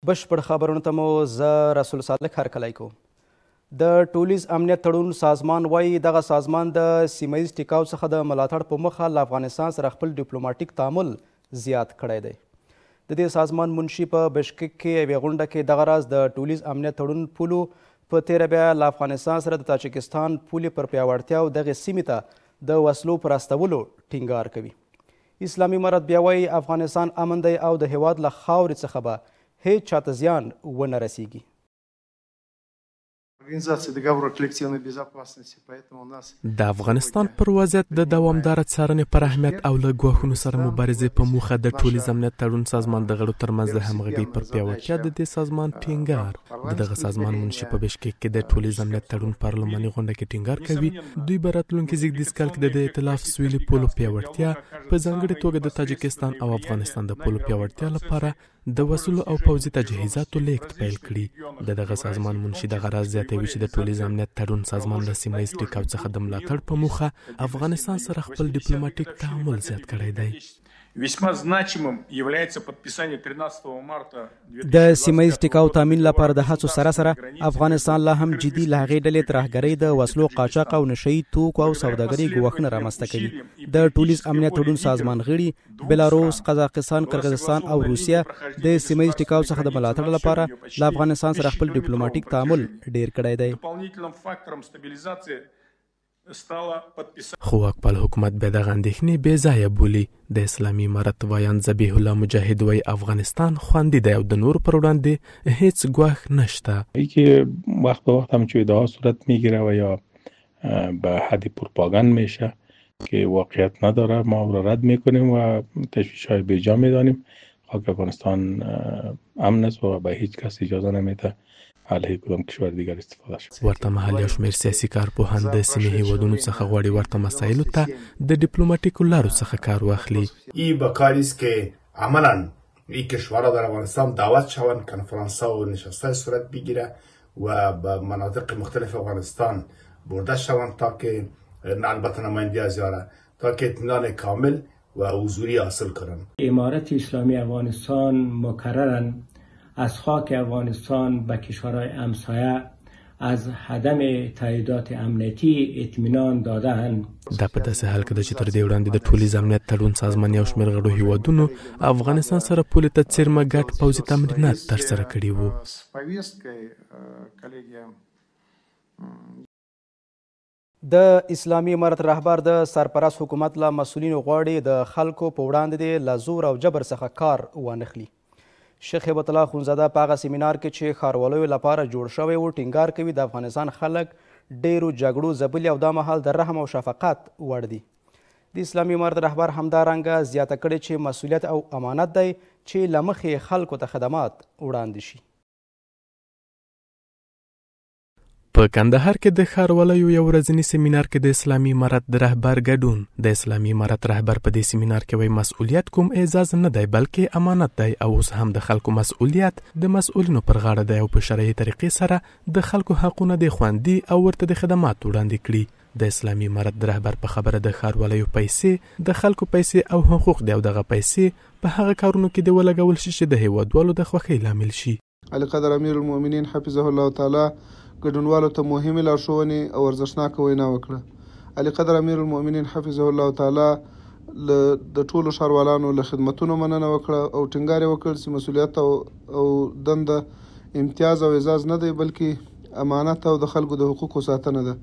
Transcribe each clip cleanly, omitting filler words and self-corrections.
بشپړ خبرونو ته مو زه رسول صادق هرکلی کوم. د ټولیز امنیت تړون سازمان وایي دغه سازمان د سیمه ییز ټیکاو څخه د ملاتړ په موخه له افغانستان سره خپل ډیپلوماټیک تعامل زیات کړی دی. د دې سازمان منشي په بشکک کې یوې غونډه کې دغه راز د ټولیز امنیت تړون پولو په تیره بیا له افغانستان سره د تاجکستان پولې پر پیاوړتیا او دغې سیمې ته د وسلو پر استولو ټینګار کوي. اسلامي امارت بیا وایي افغانستان امن دی او د هیواد له خاورې څخه به هیڅ چاته زیان ونه رسیږي. د افغانستان پر وضعیت د دوامداره څارنې پر اهمیت او له ګواښونو سره مبارزې په موخه د ټولیز امنیت تړون سازمان د غړو ترمنځ د همغږۍ پر پیاوړتیا د دې سازمان ټینګار د دغه سازمان منشي په بشکک کې د ټولیز امنیت تړون پارلماني غونډه کې ټینګار کوي. دوی به راتلونکي زېږدیز کال کې د ائتلاف سویلي پولو پیاوړتیا په ځانګړې توګه د تاجکستان او افغانستان د پولو پیاوړتیا لپاره د وسلو او پوځي تجهیزاتو لیږد پیل کړي. دغه سازمان منشي دغه راز زیاتوي چې د ټولیز امنیت تړون سازمان د سیمه ییز ټیکاو څخه د ملاتړ په موخه افغانستان سره خپل ډیپلوماټیک تعامل زیات کړی دی. د سیمه ییز ټیکاو تامین لپاره د هڅو سره سره افغانستان لا هم جدي له هغې ډلې ترهګرۍ د وسلو قاچاق او نشهیي توکو او سوداګرۍ ګواښونه رامنځته کوي. د ټولیز امنیت تړون سازمان غړي بلاروس، قزاقستان، قرغیزستان او روسیه د سیمه ییز ټیکاو څخه د ملاتړ لپاره له افغانستان سره خپل ډیپلوماټیک تعامل ډیر کړی دی. خو واکمن حکومت به دغه اندېښنې بې ځایه بولي. د اسلامي امارت وایان ذبیح الله مجاهد وایي افغانستان خوندي دی او د نورو پر وړاندې هیڅ ګواښ نشته. که وقت به وقت هم ادعا صورت میگیره و یا به حد پروپاگاند میشه که واقعیت نداره ما را رد میکنیم و تشویش های بیجا میدانیم. خاک افغانستان امن است و به هیچ کس اجازه نمیده علیه کدام کشور دیگر استفاده شد. ورته مهال یو شمېر سیاسي کارپوهان د سیمې هیوادونو څخه غواړي ورته مسایلو ته د ډیپلوماټیکو لارو څخه کار واخلي. این به کاری است که عملاً این کشورها در افغانستان دعوت شوند، کنفرانس‌ها و نشست‌های صورت بگیره و به مناطق مختلف افغانستان برده شوند تا که البته نماینده از یاره تا که اطمینان کامل و حضوری حاصل کنند. امارت اسلامی افغانستان مکرراً از خاک افغانستان به کشورهای همسایه از عدم تاییدات امنیتی اطمینان داده‌اند. دا په داسې حال کې ده چې تر دې وړاندې د ټولیز امنیت تړون سازمان یو شمېر غړو هیوادونو افغانستان سره پولې ته څیرمه ګډ پوځي تمرینات ترسره کړي وو. د اسلامي امارت رهبر د سرپرست حکومت له مسؤلینو غواړي د خلکو په وړاندې له زور او جبر څخه کار وانخلي. شیخ هیبت الله خونزاده په هغه سیمینار کې چې ښاروالو لپاره جوړ شوی و ټینګار کوي د افغانستان خلک ډیرو جګړو ځپلي او دا مهال د رحم او شفقت وړ دي. د اسلامي امارت رهبر همدارنګه زیاته کړې چې مسؤلیت او امانت دی چې له مخې خلکو ته خدمات وړاندې شي. په کندهار کې د ښاروالو یو ورځني سیمینار کې د اسلامي امارت د رهبر ګډون. د اسلامي امارت رهبر په دې سیمینار کې وایي مسؤلیت کوم اعزاز نه دی بلکې امانت دی او اوس هم د خلکو مسؤلیت د مسؤلینو پر غاړه دی او په شرعي طریقې سره د خلکو حقونه د خوندي او ورته د خدمات وړاندې کړي. د اسلامي امارت د رهبر په خبره د ښاروالو پیسې د خلکو پیسې او حقوق دی او دغه پیسې په هغه کارونو کې د ولګول شي چې د هیوادوالو د خوښۍ لامل شي. علي قدر امیر المؤمنین حفظه الله تعالی ګډونوالو ته مهمې لارښوونې او ارزښتناکه وینا وکړه. علي قدر امیر المؤمنین حفظه الله تعالی د ټولو ښاروالانو له خدمتونو مننه وکړه او ټینګار یې وکړ چې مسؤلیت او دنده امتیاز او اعزاز نه دی بلکې امانت او د خلکو د حقوقو ساتنه ده.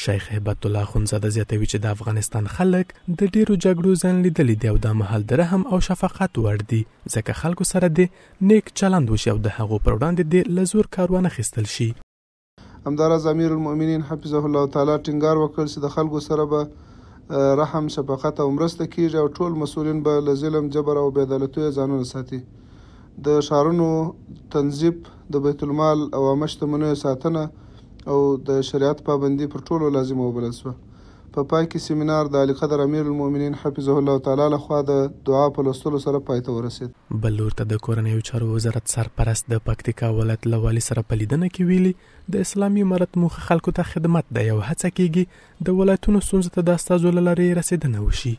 شیخ هیبت الله خونزاده زیاتوي چې د افغانستان خلک د ډیرو جګړو ځان لیدلی دی او دا مهال د رحم او شفقت وړ دي ځکه خلکو سره د نیک چلند وشي او د هغو پر وړاندې د له زور کار وانه اخیستل شي. همداراز امیر المؤمنین حفظه الله تعالی ټینګار وکړ چې د خلکو سره به رحم، شفقت او مرسته کیږي او ټول مسؤلین به له ظلم، جبر او بې عدالتیو ځانونه ساتي. د ښارونو تنظیف، د بیت المال او عامه شتمنیو ساتنه او د شریعت پابندي پر ټولو لازمه وبلل شوه. په پای کې سیمینار د علي قدر امیر المؤمنین حفظه الله تعالی لخوا د دعا په لوستلو سره پای ته ورسید. بل لور ته د کورنیو چارو وزارت سرپرست د پکتیکا ولایت له والي سره په لیدنه کې ویلي د اسلامي امارت موخه خلکو ته خدمت دی او هڅه کیږي د ولایتونو ستونزو ته د استازو له لارې رسیدنه وشي.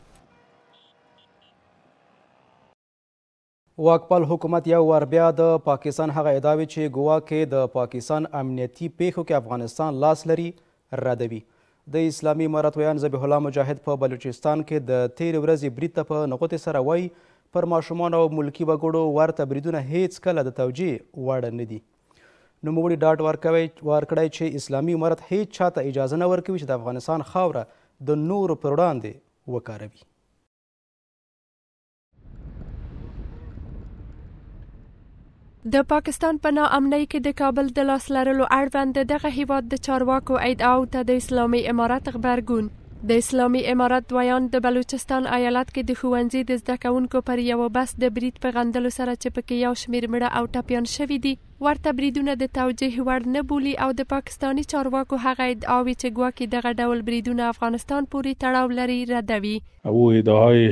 واکپال حکومت یو ور بیا د پاکستان هغه ادعاوې چې ګواکې د پاکستان امنیتي پیښو کې افغانستان لاس لري ردوي. د اسلامي امارت ویان ذبیح الله مجاهد په بلوچستان کې د تېرې ورځې برید ته په نغوتې سره وایي پر ماشومانو او ملکي وګړو ورته بریدونه هیڅ کله د توجیه وړ نه دي. نوموړي ډاډ ورکړی چې اسلامي امارت هیڅ چاته اجازه نه ورکوي چې د افغانستان خاوره د نورو پر وړاندې وکاروي. د پاکستان په ناامنۍ کې د کابل د لاس لرلو اړوند دغه هیواد د چارواکو ادعاو ته د اسلامي امارت غبرګون. د اسلامي امارت ویان د بلوچستان ایالت کې د ښوونځي د زده کوونکو پر یوه بس د برید په غندلو سره چې پکې یو شمېر مړه او ټپیان شوي دي ورته بریدونه د توجیه وړ نه بولي او د پاکستاني چارواکو هغه ادعاوې چې ګواکې دغه ډول بریدونه افغانستان پورې تړاو لري ردوي. او ادعای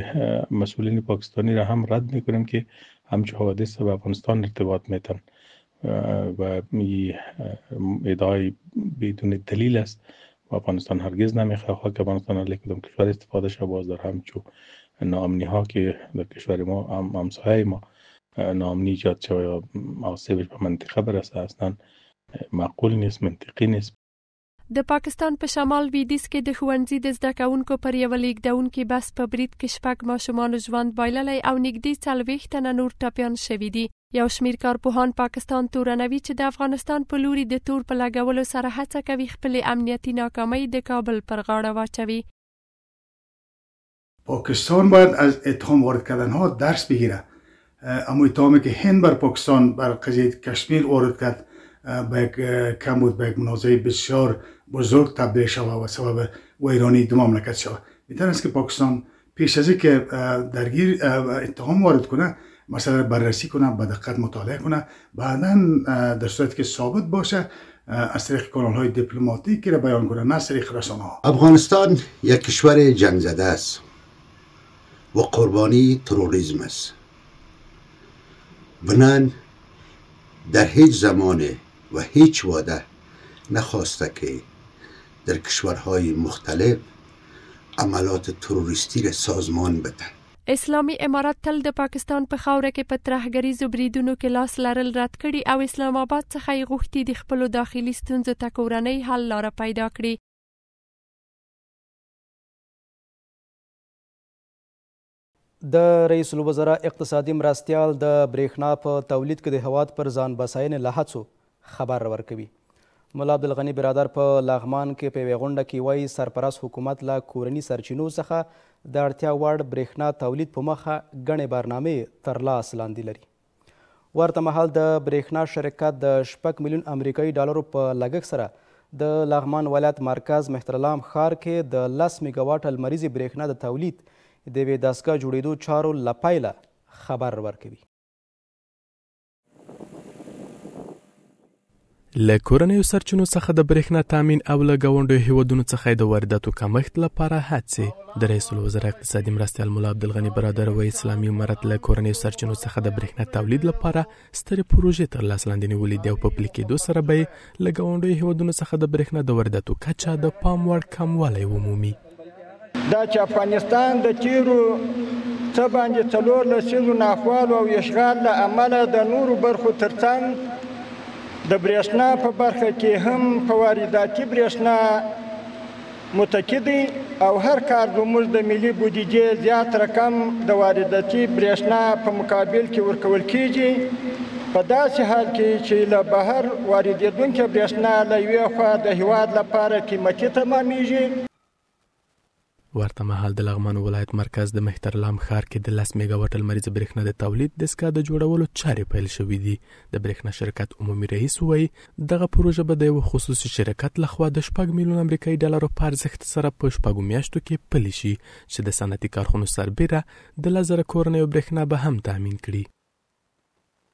مسئولین پاکستانی را هم رد میکنیم که همچه حوادث به افغانستان ارتباط میتن و ادعای بدون دلیل است و افغانستان هرگز نمیخواه که افغانستان از کدام کشور استفاده شه. باز در همچو ناامنی ها که در کشور ما همسایه ما ناامنی ایجاد شده یا آسیبش به منطقه برسه اصلا معقول نیست، منطقی نیست. د پاکستان په شمال لویدیځ کې د ښوونځي د زده کوونکو پر یوه لیږدونکي بس په برید کې 6 ماشومانو ژوند بایللی او نږدې 40 تنه نور ټپیان شوي دي. یو شمېر کارپوهان پاکستان تورنوي چې د افغانستان په لوري د تور په لګولو سره هڅه کوي خپلې امنیتي ناکامۍ د کابل پر غاړه واچوي. پاکستان باید از اتهام وارد کردنها درس بگیره. اما اتهامی که هند بر پاکستان بر قضیه کشمیر وارد کرد به یک کمبود به یک منازعه بسیار بزرگ تبدیل شود و سبب ویرانی دو مملکت شود. بهتر است که پاکستان پیش از اینکه درگیر اتهام وارد کنه مسئله بررسی کنه، به دقت مطالعه کنه، بعداً در صورتی که ثابت باشه از طریق کانال‌های دیپلماتیکی را بیان کنه، نه از طریق رسانه‌ها. افغانستان یک کشور جنگ زده است و قربانی تروریسم است. بنان در هیچ زمانه و هیچ واده نخواسته که در کشورهای مختلف عملات تروریستی را سازمان بدن. اسلامي امارت تل د پاکستان په خاوره کې په ترهګریزو بریدونو کې لاس لرل رد کړي او اسلام آباد څخه یې غوښتي د خپلو داخلي ستونزو ته کورنۍ حل لاره پیدا کړي. د رئیس الوزرا اقتصادي مرستیال د برېښنا په تولید کې د هیواد پر ځان بساینې له هڅو خبر ورکوي. ملا عبدالغني برادر په لغمان کې په یوې غونډه کې وایي سرپرست حکومت له کورني سرچینو څخه د اړتیا وړ برېښنا تولید په مخه ګڼې برنامې تر لاس لاندې لري. ورته مهال د برېښنا شرکت د 6 میلیون امریکایي ډالرو په لګښت سره د لغمان ولایت مرکز مهترلام ښار کې د 10 میګا واټ لمریزې برېښنا د تولید د یوې دستګاه جوړېدو چارو له پیله خبر ورکوي. له کورنیو سرچینو څخه د برېښنا تامین او له ګاونډیو هیوادونو څخه د وارداتو کمښت لپاره هڅې. د رئیس الوزرا اقتصادي مرستیال ملا عبدالغني برادر وایي اسلامي امارت له کورنیو سرچینو څخه د برېښنا تولید لپاره سترې پروژې تر لاس لاندې نیولې دي او په پلي کېدو سره به یې له ګاونډیو هیوادونو څخه د برېښنا د وارداتو کچه د پام وړ کموالی ومومي. دا چې افغانستان د تیرو څه باندې 4 لسیزو ناخوالو او اشغال له امله د نورو برخو ترڅنګ د برېښنا په برخه کې هم په وارداتي برېښنا متکی دی او هر کار زموږ د ملي بودیجې زیات رقم د وارداتي برېښنا په مقابل کې ورکول کیږي په داسې حال کې چې له بهر واردېدونکې برېښنا له یوې خوا د هیواد لپاره قیمتي تمامیږي. ورته مهال د لغمان ولایت مرکز د مهترلام ښار کې د 10 میګا واټ لمریزې برېښنا د تولید دستګاه د جوړولو چارې پیل شوې دي. د برېښنا شرکت عمومي رئیس وایي دغه پروژه به د یو خصوصي شرکت لخوا د 6 میلیون امریکایي ډالرو په ارزښت سره په 6 میاشتو کې پلي شي چې د صنعتي کارخونو سربیره د 1000 کورنیو برېښنا به هم تامین کړي.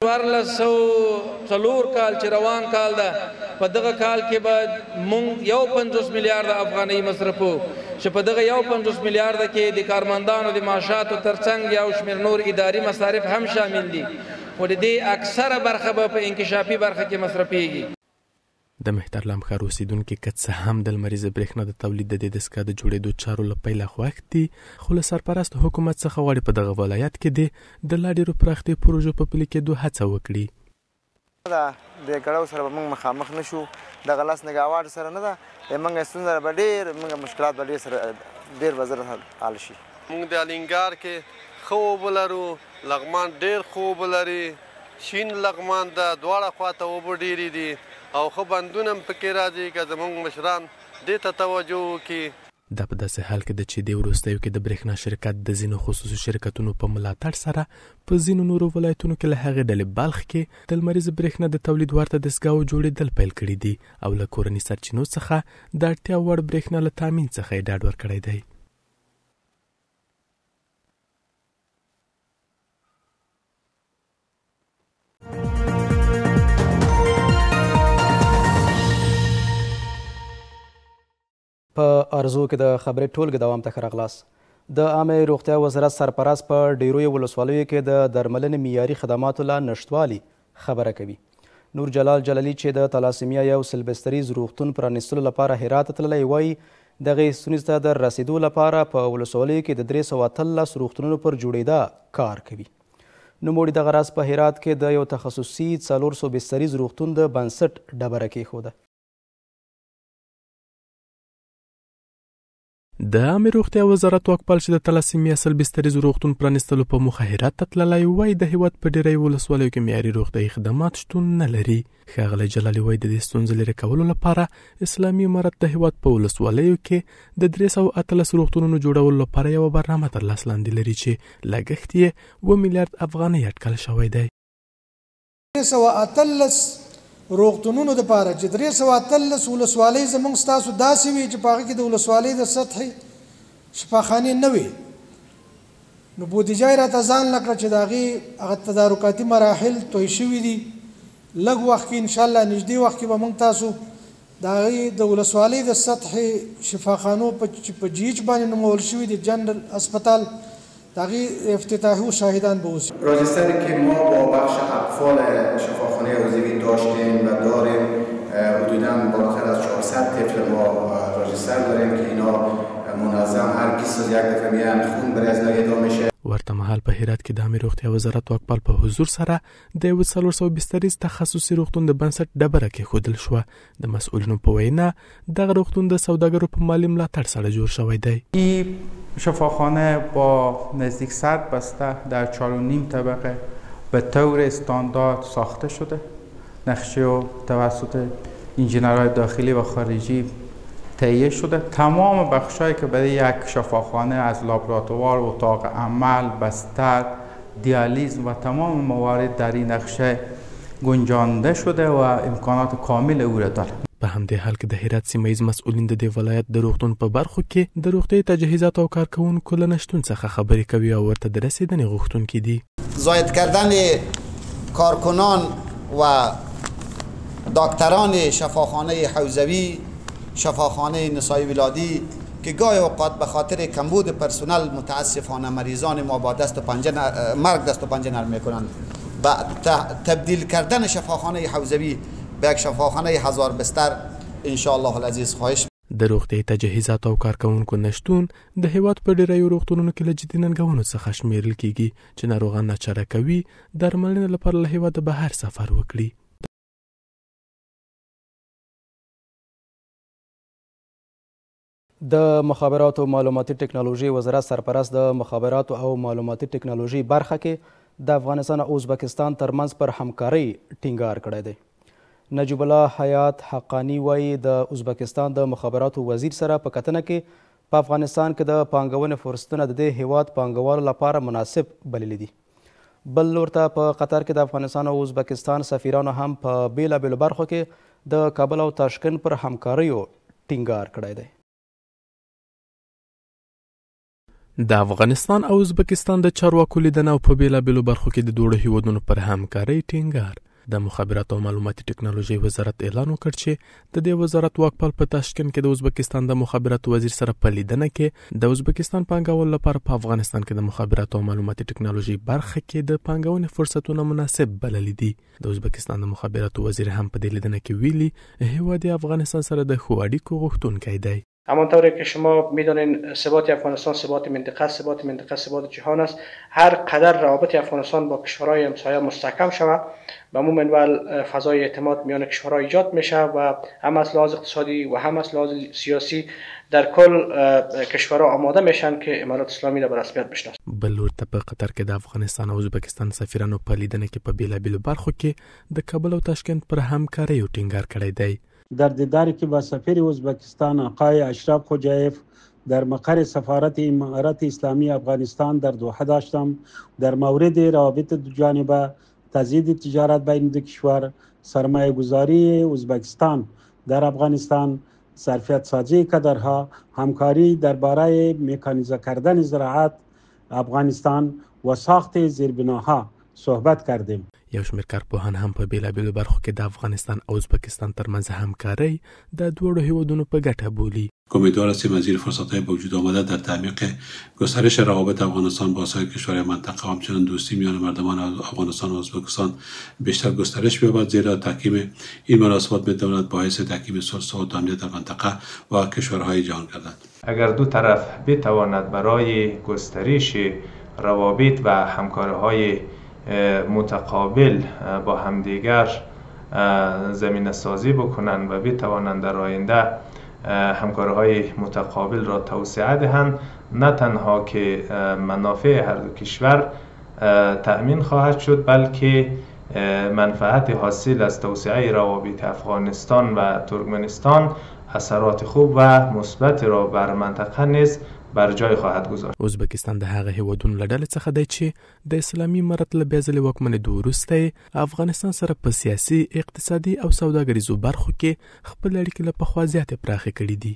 1404 کال چې روان کال ده په دغه کال کې به مونږ 50 میلیارډ افغانۍ مصرفو چې په دغه 50 میلیارډ کې د کارمندانو د معاشاتو ترڅنګ یو شمېر نور اداري مصارف هم شامل دي او د دې اکثره برخه به په انکشافي برخه کې مصرفېږي. د مهترلام ښار اوسیدونکي که څه هم د لمریزې برېښنا د تولید د دې دستګاه د جوړېدو چارو له پیله خوښ دي، خو له سرپرست حکومت څخه غواړي په دغه ولایت کې د لا ډېرو پراختې پروژو په پلي کېدو هڅه وکړي. د کړاو سره به موږ مخامخ نشو، دغه لاس نګاوار سره نه ده، موږ ستونزه به ډېر، موږ مشکلات به ډېر سره ډېر به زر حل شي. موږ د الینګار کې ښه اوبه لرو، لغمان ډېر ښه اوبه لري، شین لغمان ده، دواړه خواته اوبه ډېرې دي او ښه بندونه هم پکې راځي که زموږ مشران دې ته توجه وکړي. دا په داسې حال کې ده چې د وروستیو کې د برېښنا شرکت د ځینو خصوصي شرکتونو په ملاتړ سره په ځینو نورو ولایتونو کې له هغې ډلې بلخ کې د لمریزې برېښنا د تولید ورته دستګاهو جوړېدل پیل کړي دي او له کورني سرچینو څخه د اړتیا وړ برېښنا له تامین څخه یې ډاډ ورکړی دی. په ارزو کې د خبرې ټولګې دوام ته ښه راغلاست. د عامه روغتیا وزارت سرپرست په ډیرویو ولسوالیو کې د درملنې معیاري خدماتو له نشتوالي خبره کوي. نور جلال جلالی چې د تالاسیمیا یو سلبستریز روغتون پرانیستلو لپاره هرات تللی وایي دغې ستونزې ته د رسیدو لپاره په ولسوالیو کې د 313 روغتونونو پر جوړېدا کار کوي. نوموړي دغه راز په هرات کې د یو تخصصي 400 بستریز روغتون د بنسټ ډبره کېښوده. د عامه روغتیا وزارت واکپال چې د تالاسیمیا سلبستریز روغتون پرانیستلو په موخه هرات ته تللی وایي د هېواد په ډېری ولسوالیو کې معیاري روغتیایي خدمات شتون نه لري. ښاغلی جلالي وایي د دې ستونزې لرې کولو لپاره اسلامي امارت د هېواد په ولسوالیو کې د 313 روغتونونو جوړولو لپاره یوه برنامه تر لاس لاندې لري چې لګښت یې 2 میلیارد افغانۍ اټکل شوی دی. 313 روغتونونو د پاره چې 313 ولسوالۍ زموږ ستاسو داسې وي چې په هغه کې د ولسوالۍ د سطحې شفاخانې نه وي، نو بودیجه یې راته ځان نه کړه چې د هغې هغه تدارکاتي مراحل توی شوي دي. لږ وخت کې انشاءالله نږدې وخت کې به موږ تاسو د هغې د ولسوالۍ د سطحې شفاخانو په جیچ باندې نومول شوي دي جنرال اسپتال دقیقی افتتاحی و شاهدان به اوست. راجستری که ما با بخش اطفال شفاخانه حوزوی داشتیم و داریم حدوداً بالاتر از 400 طفل ما راجستر داریم که اینا منظم هر 21 دفعه میان خون برای از لگه میشه. ورته مهال په هرات کې د عامه روغتیا وزارت واکپال په حضور سره د 400 بستریز تخصصي روغتون د بنسټ ډبره کېښودل شوه. د مسؤلینو په وینا دغه روغتون د سوداګرو په مالي ملاتړ سره جوړ شوی دی. این شفاخانه با نزدیک 100 بسته در 4.5 طبقه به طور استاندارد ساخته شده. نقشه توسط انجینرهای داخلی و خارجی تهیه شده. تمام بخشایی که برای یک شفاخانه از لابراتوار، اتاق عمل، بستر، دیالیز و تمام موارد در این نقشه گنجانده شده و امکانات کامل او را دارد. په همدې حال کې د هرات سیمه ییز مسؤلین د دې ولایت د روغتون په برخو کې د روغتیایي تجهیزاتو او کارکوونکو له نشتون څخه خبرې کوي او ورته د رسیدنې غوښتونکي دي. زاید کردن کارکنان و دکتران شفاخانه حوزوی، شفاخانه نسایی ولادی که گاهی اوقات به خاطر کمبود پرسنل متاسفانه مریضان ما با دست و پنجه مرگ دست و پنجه نرم میکنند و تبدیل کردن شفاخانه حوزوی به یک شفاخانه 1000 بستر ان شاء الله العزیز خواهش. د روغتیایي تجهیزاتو او کارکوونکو نشتون د هیواد په ډیریو روغتونونو کې له جدي ننګونو څخه شمیرل کیږي چې ناروغان ناچاره کوي درملنې لپاره له هیواده بهر سفر وکړي. د مخابراتو او معلوماتي ټکنالوژي وزارت سرپرست د مخابراتو او معلوماتي ټکنالوژي برخه کې د افغانستان او ازبکستان ترمنځ پر همکارۍ ټینګار کړی دی. نجیب الله حیات حقانی وایي د ازبکستان د مخابراتو وزیر سره په کتنه کې په افغانستان کې د پانګونې فرصتونه د دې هیواد پانګوالو لپاره مناسب بللي دي. بل لور ته په قطر کې د افغانستان او ازبکستان سفیرانو هم په بیلابیلو برخو کې د کابل او تاشکند پر همکاریو ټینګار کړی دی. د افغانستان او ازبکستان د چارواکو لیدنه او په بیلابیلو برخو کې د دوړو هیوادونو پر همکارۍ ټینګار. د مخابراتو او معلوماتي ټکنالوژي وزارت اعلان وکړ چې د دې وزارت واکپال په تاشکند کې د ازبکستان د مخابراتو وزیر سره په لیدنه کې د ازبکستان پانګوال لپاره په افغانستان کې د مخابراتو او معلوماتي ټکنالوژي برخه کې د پانګونې فرصتونه مناسب بللي دي. د ازبکستان د مخابراتو وزیر هم په دې لیدنه کې ویلي هیواد افغانستان سره د ښو اړیکو غوښتونکی دی. همانطوری که شما میدونین ثبات افغانستان ثبات منطقه ثبات جهان است. هر قدر روابط افغانستان با کشورهای همسایه مستحکم شود به عموم منوال فضای اعتماد میان کشورها ایجاد میشه و هم از لحاظ اقتصادی و هم از لحاظ سیاسی در کل کشورها آماده میشن که امارات اسلامی را به رسمیت بشناسند. بلور ته په قطر کې د افغانستان او ازبکستان سفیرانو په لیدنه کې په بیلابیلو برخو کې د کابل او تاشکند پر همکارۍ ټینګار کړی دی. در دیداری که با سفیر ازبکستان آقای اشرف خوجایف در مقر سفارت امارات اسلامی افغانستان در دوحه داشتم. در مورد روابط دوجانبه، تزیید تجارت بین دو کشور، سرمایه گذاری ازبکستان در افغانستان، ظرفیت سازی کدرها، همکاری درباره مکانیزه کردن زراعت افغانستان و ساخت زیربناها صحبت کردیم. یو شمېر کارپوهان هم په بیلابیلو برخو کې د افغانستان او ازبکستان ترمنځ همکارۍ د دوړو هیوادونو په ګټه بولي. امیدوار هستیم از این فرصت‌های به وجود آمده در تعمیق گسترش روابط افغانستان با سایر کشورهای منطقه و همچنین دوستی میان مردمان افغانستان و ازبکستان بیشتر گسترش یابد، زیرا تحکیم این مناسبات میتواند باعث تحکیم صلح و امنیت در منطقه و کشورهای جهان گردد. اگر دو طرف بتواند برای گسترش روابط و همکاری‌های متقابل با همدیگر زمینه سازی بکنند و بتوانند در آینده همکاری‌های متقابل را توسعه دهند، نه تنها که منافع هر دو کشور تأمین خواهد شد، بلکه منفعت حاصل از توسعه روابط افغانستان و ترکمنستان اثرات خوب و مثبت را بر منطقه نیز بر جای خواهد گذاشت. ازبکستان د هغه هیوادونو له ډلې څخه دی چې د اسلامي امارت له بیا ځلې واکمنېدو وروسته افغانستان سره په سیاسي، اقتصادي او سوداګریزو برخو کې خپل اړیکې له پخوا زیاتې پراخې کړي دي.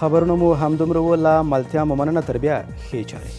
خبرونه مو همدومره و، له ملتیا مو مننه. تر بیا ښې چارې.